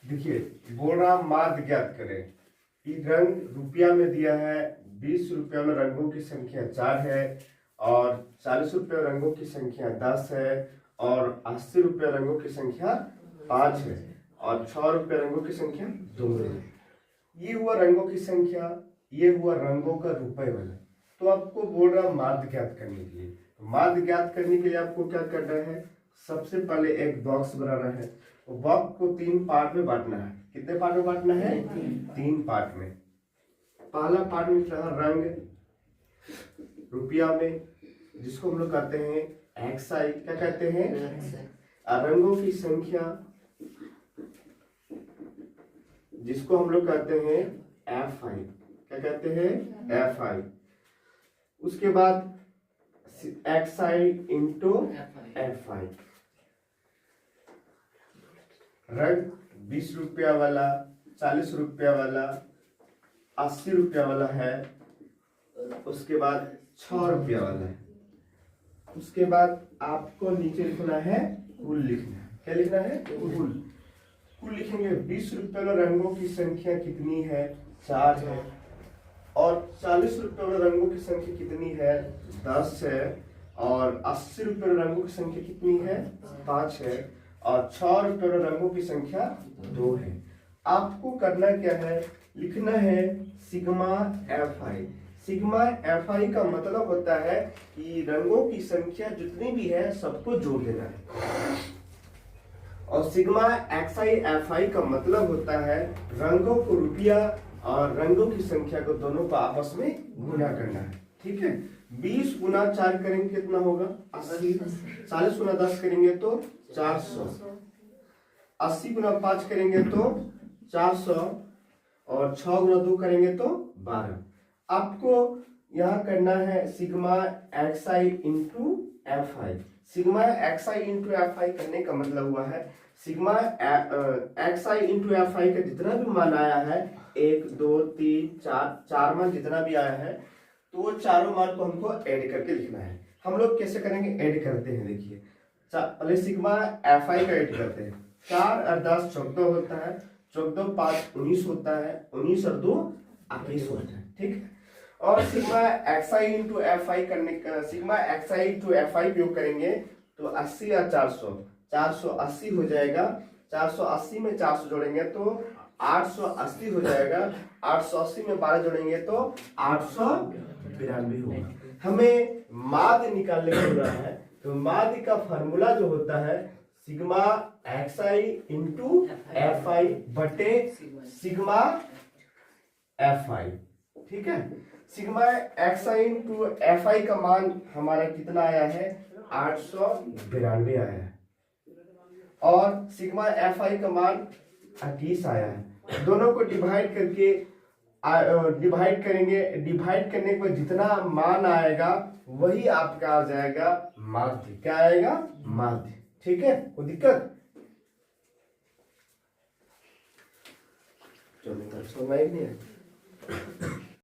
देखिए बोल रहा माध्य ज्ञात करें। ये रंग रुपया में दिया है, 20 रुपया में रंगों की संख्या 4 है, और 40 रुपये रंगों की संख्या 10 है, और 80 रुपये रंगों की संख्या 5 है, और 6 रुपये रंगों की संख्या 2 है। ये हुआ रंगों की संख्या, ये हुआ रंगों का रुपए वाला। तो आपको बोल रहा माध्य ज्ञात करने के लिए। माध्य ज्ञात करने के लिए आपको क्या करना है, सबसे पहले एक बॉक्स बनाना है। बॉक्स को 3 पार्ट में बांटना है। कितने पार्ट में बांटना है? 3 पार्ट में। पहला पार्ट में क्या है, रंग रुपया में, जिसको हम लोग कहते हैं एक्सआई। क्या कहते हैं? रंगों की संख्या, जिसको हम लोग कहते हैं एफ आई। क्या कहते हैं? F I. उसके बाद x I into F I. रंग 20 रुपया वाला, 40 रुपया वाला, 80 रुपया वाला है। उसके बाद 6 रुपया वाला है। उसके बाद आपको नीचे लिखना है कुल लिखना है। क्या लिखना है? कुल लिखेंगे। 20 रुपये वाले रंगों की संख्या कितनी है? 4 है। और 40 रुपये वाले रंगों की संख्या कितनी है? 10 है। और 80 रुपये वाले रंगों की संख्या कितनी है? 5 है। और 6 रुपये वाले रंगों की संख्या 2 है। आपको करना क्या है, लिखना है sigma F I. Sigma F I का मतलब होता है कि रंगों की संख्या जितनी भी है सबको जोड़ देना है। और sigma x I F I का मतलब होता है रंगों को रुपया और रंगों की संख्या को दोनों को आपस में गुना करना है। ठीक है। 20 गुना 4 करेंगे कितना होगा? 80। 40 गुना 10 करेंगे तो 400। 80 गुना 5 करेंगे तो 400। और 6 गुना 2 करेंगे तो 12। आपको यहाँ करना है sigma x I into F I. Sigma x I into F I करने का मतलब हुआ है sigma x I into F I का जितना भी मान आया है, 1 2 3 4 मान जितना भी आया है, तो वो चारों मान को हमको ऐड करके लिखना है। हम लोग कैसे करेंगे? ऐड करते हैं। देखिए पहले सिग्मा एफ आई का ऐड करते हैं। 4 और 10 14 होता है। 14 5 19 होता है। 19 और 2 21 होता है। ठीक है। और sigma x I into F I करने का, sigma x I into F I उपयोग करेंगे तो 80 और 400, 480 हो जाएगा। 480 में 400 जोड़ेंगे तो 880 हो जाएगा। 880 में 12 जोड़ेंगे तो 892 होगा। हमें माध्य निकालने को बोला है, तो माध्य का फॉर्मूला जो होता है sigma x I into F I बटे सिग्मा एफ आई। ठीक है। Sigma x I into F I का मान हमारा कितना आया है? 892 आया है। और सिग्मा एफ आई का मान 21 आया है। दोनों को डिवाइड करके डिवाइड करेंगे। डिवाइड करने के बाद जितना मान आएगा वही आपका आ जाएगा माध्य। क्या आएगा? माध्य। ठीक है। कोई दिक्कत? चलो समझ में नहीं है।